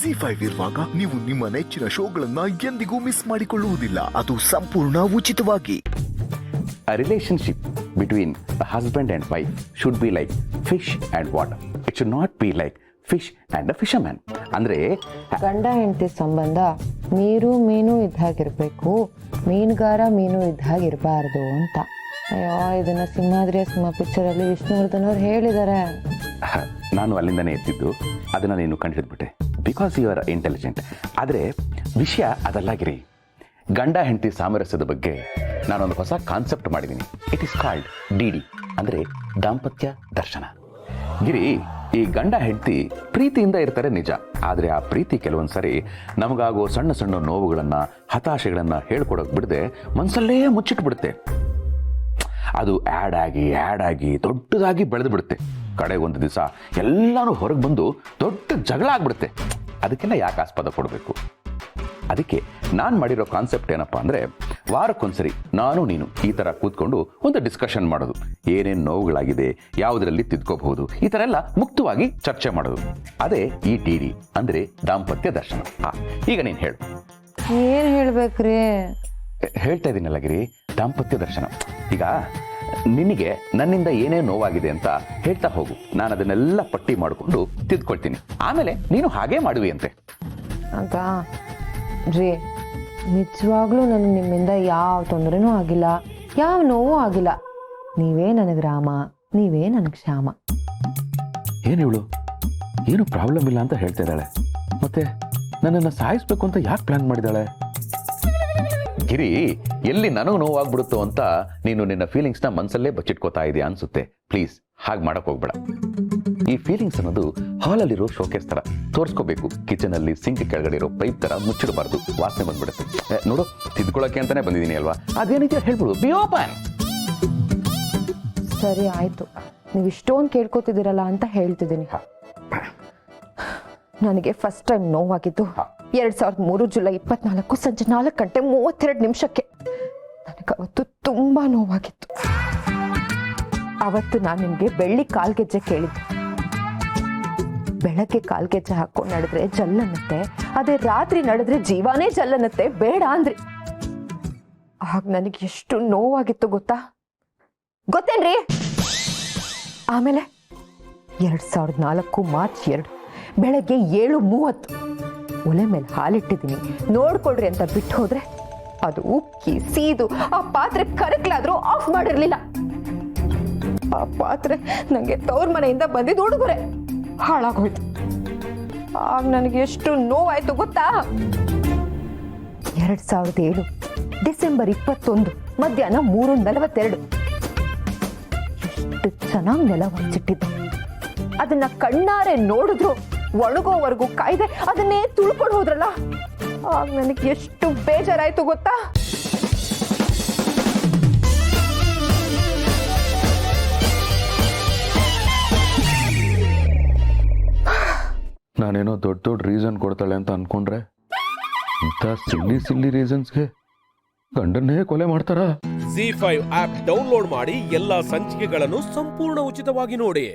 Z5 ಇರುವಾಗ ನೀವು ನಿಮ್ಮ ನೆಚ್ಚಿನ ಶೋಗಳನ್ನ ಎಂದಿಗೂ ಮಿಸ್ ಮಾಡಿಕೊಳ್ಳುವುದಿಲ್ಲ. ಅದು ಸಂಪೂರ್ಣ ಉಚಿತವಾಗಿ. A relationship between a husband and wife should be like fish and water. It should not be like fish and a fisherman. ಅಂದ್ರೆ ಗಂಡ ಹೆಂಡತಿ ಸಂಬಂಧ ನೀರು ಮೀನು ಇದ್ದಾಗಿರ್ಬೇಕು, ಮೀನುಗಾರ ಮೀನು ಇದ್ದಾಗಿರಬಾರ್ದು ಅಂತ. ಅಯ್ಯೋ, ಇದನ್ನ ಸಿಂಹಾದ್ರಿಯ ಸಿಂಹ ಪಿಕ್ಚರಲ್ಲಿ ವಿಷ್ಣುವರ್ಧನ್ ಅವ್ರು ಹೇಳಿದ್ದಾರೆ. ನಾನು ಅಲ್ಲಿಂದನೇ ಎತ್ತಿದ್ದು, ಅದನ್ನು ನೀನು ಕಂಡುಹಿಡಿದ್ಬಿಟ್ಟೆ. Because you are intelligent. ಆದರೆ ವಿಷಯ ಅದಲ್ಲ ಗಿರಿ. ಗಂಡ ಹೆಂಡತಿ ಸಾಮರಸ್ಯದ ಬಗ್ಗೆ ನಾನೊಂದು ಹೊಸ ಕಾನ್ಸೆಪ್ಟ್ ಮಾಡಿದ್ದೀನಿ. ಇಟ್ ಈಸ್ ಕಾಲ್ಡ್ DD, ಅಂದರೆ ದಾಂಪತ್ಯ ದರ್ಶನ. ಗಿರಿ, ಈ ಗಂಡ ಹೆಂಡತಿ ಪ್ರೀತಿಯಿಂದ ಇರ್ತಾರೆ ನಿಜ, ಆದರೆ ಆ ಪ್ರೀತಿ ಕೆಲವೊಂದು ಸರಿ ನಮಗಾಗೋ ಸಣ್ಣ ಸಣ್ಣ ನೋವುಗಳನ್ನು, ಹತಾಶೆಗಳನ್ನು ಹೇಳ್ಕೊಡೋಕೆ ಬಿಡದೆ ಮನಸ್ಸಲ್ಲೇ ಮುಚ್ಚಿಟ್ಬಿಡುತ್ತೆ. ಅದು ಆ್ಯಡ್ ಆಗಿ ದೊಡ್ಡದಾಗಿ ಬೆಳೆದು ಬಿಡುತ್ತೆ. ಕಡೆಗೊಂದು ದಿವಸ ಎಲ್ಲರೂ ಹೊರಗೆ ಬಂದು ದೊಡ್ಡ ಜಗಳ ಆಗ್ಬಿಡುತ್ತೆ. ಅದಕ್ಕೆಲ್ಲ ಯಾಕೆ ಆಸ್ಪದ ಕೊಡಬೇಕು? ಅದಕ್ಕೆ ನಾನು ಮಾಡಿರೋ ಕಾನ್ಸೆಪ್ಟ್ ಏನಪ್ಪ ಅಂದರೆ, ವಾರಕ್ಕೊಂದ್ಸರಿ ನಾನು ನೀನು ಈ ಥರ ಕೂತ್ಕೊಂಡು ಒಂದು ಡಿಸ್ಕಷನ್ ಮಾಡೋದು. ಏನೇನು ನೋವುಗಳಾಗಿದೆ, ಯಾವುದರಲ್ಲಿ ತಿದ್ಕೋಬಹುದು, ಈ ಥರ ಎಲ್ಲ ಮುಕ್ತವಾಗಿ ಚರ್ಚೆ ಮಾಡೋದು. ಅದೇ ಈ DD, ಅಂದರೆ ದಾಂಪತ್ಯ ದರ್ಶನ. ಈಗ ನೀನು ಹೇಳು. ಏನ್ ಹೇಳ್ಬೇಕ್ರಿ? ಹೇಳ್ತಾ ಇದ್ದೀನಲ್ಲ ಗಿರಿ, ದಾಂಪತ್ಯ ದರ್ಶನ. ಈಗ ನಿನಗೆ ನನ್ನಿಂದ ಏನೇ ನೋವಾಗಿದೆ ಅಂತ ಹೇಳ್ತಾ ಹೋಗು. ನಾನು ಅದನ್ನೆಲ್ಲ ಪಟ್ಟಿ ಮಾಡಿಕೊಂಡು ತಿದ್ಕೊಳ್ತೀನಿ. ಆಮೇಲೆ ನೀನು ಹಾಗೇ ಮಾಡುವಿ ಅಂತೆ. ಆಗ ರೀ, ನಿಜವಾಗ್ಲೂ ನನಗೆ ನಿಮ್ಮಿಂದ ಯಾವ ತೊಂದರೆನೂ ಆಗಿಲ್ಲ, ಯಾವ ನೋವು ಆಗಿಲ್ಲ. ನೀವೇ ನನಗೆ ರಾಮ, ನೀವೇ ನನಗೆ ಶ್ಯಾಮ. ಏನು ಇವಳು ಏನು ಪ್ರಾಬ್ಲಮ್ ಇಲ್ಲ ಅಂತ ಹೇಳ್ತಾ ಇದ್ದಾಳೆ, ಮತ್ತೆ ನನ್ನನ್ನು ಸಾಯಿಸ್ಬೇಕು ಅಂತ ಯಾಕೆ ಪ್ಲಾನ್ ಮಾಡಿದಾಳೆ? ಗಿರಿ, ಎಲ್ಲಿ ನನಗೆ ನೋವಾಗ್ಬಿಡುತ್ತೋ ಅಂತ ನೀನು ನಿನ್ನ ಫೀಲಿಂಗ್ಸ್ನ ಮನಸ್ಸಲ್ಲೇ ಬಚ್ಚಿಟ್ಕೋತಾ ಇದೆಯಾ ಅನ್ಸುತ್ತೆ. ಪ್ಲೀಸ್ ಹಾಗೆ ಮಾಡಕ್ ಹೋಗ್ಬೇಡ. ಈ ಫೀಲಿಂಗ್ಸ್ ಅನ್ನೋದು ಹಾಲಲ್ಲಿರೋ ಶೋಕೇಸ್ ತರ ತೋರಿಸ್ಕೋಬೇಕು. ಕಿಚನಲ್ಲಿ ಸಿಂಕ್ ಕೆಳಗಡೆ ಇರೋ ಪೈಪ್ ತರ ಮುಚ್ಚಿಡಬಾರ್ದು, ವಾಸನೆ ಬಂದ್ಬಿಡುತ್ತೆ. ನೋಡು, ತಿದ್ಕೊಳ್ಳೋಕೆ ಅಂತಾನೆ ಬಂದಿದ್ದೀನಿ ಅಲ್ವಾ, ಅದೇನಿದೆಯೋ ಹೇಳ್ಬಿಡು. B open. ಸರಿ ಆಯ್ತು, ನೀವು ಇಷ್ಟೊಂದು ಕೇಳ್ಕೊತಿದ್ದೀರಲ್ಲ ಅಂತ ಹೇಳ್ತಿದ್ದೀನಿ. ನನಗೆ ಫಸ್ಟ್ ಟೈಮ್ ನೋವಾಗಿದ್ದು 2003 ಜುಲೈ 24 ಸಂಜೆ 4:32 ನನಗವತ್ತು ತುಂಬಾ ನೋವಾಗಿತ್ತು. ಅವತ್ತು ನಾನು ನಿಮ್ಗೆ ಬೆಳ್ಳಿ ಕಾಲ್ಗೆಜ್ಜೆ ಕೇಳಿದ್ದೆ. ಬೆಳಗ್ಗೆ ಕಾಲ್ಗೆಜ್ಜೆ ಹಾಕೊಂಡು ನಡೆದ್ರೆ ಜಲ್ಲನ್ನತ್ತೆ, ಅದೇ ರಾತ್ರಿ ನಡೆದ್ರೆ ಜೀವಾನೇ ಜಲ್ಲನ್ನತ್ತೆ, ಬೇಡ ಅಂದ್ರಿ. ಆಗ ನನಗೆ ಎಷ್ಟು ನೋವಾಗಿತ್ತು ಗೊತ್ತೇನ್ರಿ? ಆಮೇಲೆ 2004 ಮಾರ್ಚ್ 2 ಬೆಳಗ್ಗೆ 7:30 ಒಲೆ ಮೇಲೆ ಹಾಲಿಟ್ಟಿದ್ದೀನಿ, ನೋಡ್ಕೊಳ್ರಿ ಅಂತ ಬಿಟ್ಟು ಹೋದ್ರೆ ಅದು ಉಕ್ಕಿ ಸೀದು ಆ ಪಾತ್ರೆ ಕರಕ್ಲಾದ್ರೂ ಆಫ್ ಮಾಡಿರ್ಲಿಲ್ಲ. ಆ ಪಾತ್ರೆ ನಂಗೆ ತವ್ರ ಮನೆಯಿಂದ ಬಂದಿದ್ದು ಉಡುಗೊರೆ, ಹಾಳಾಗೋಯ್ತು. ಆಗ ನನಗೆ ಎಷ್ಟು ನೋವಾಯ್ತು ಗೊತ್ತಾ? 2007 ಡಿಸೆಂಬರ್ 21 ಮಧ್ಯಾಹ್ನ 3:42 ಎಷ್ಟು ಚೆನ್ನಾಗಿ ನೆಲ ಹೊಚ್ಚಿಟ್ಟಿದ್ದೆ. ಅದನ್ನ ಕಣ್ಣಾರೆ ನೋಡಿದ್ರು ಒಣಗೋವರೆಗೂ ಕಾಯ್ದೆ ಅದನ್ನೇ ತುಳ್ಕೊಂಡು ಹೋದ್ರಲ್ಲ, ಆಗ ನನಗೆ ಎಷ್ಟು ಬೇಜಾರಾಯ್ತು ಗೊತ್ತಾ? ನಾನೇನೋ ದೊಡ್ಡ ರೀಸನ್ ಕೊಡ್ತಾಳೆ ಅಂತ ಅನ್ಕೊಂಡ್ರೆ, ಇಂಥ ಸಿಲ್ಲಿ ರೀಸನ್ಸ್ಗೆ ಗಂಡನ್ನೇ ಕೊಲೆ ಮಾಡ್ತಾರಾ? Z5 ಆಪ್ ಡೌನ್ಲೋಡ್ ಮಾಡಿ ಎಲ್ಲಾ ಸಂಚಿಕೆಗಳನ್ನು ಸಂಪೂರ್ಣ ಉಚಿತವಾಗಿ ನೋಡಿ.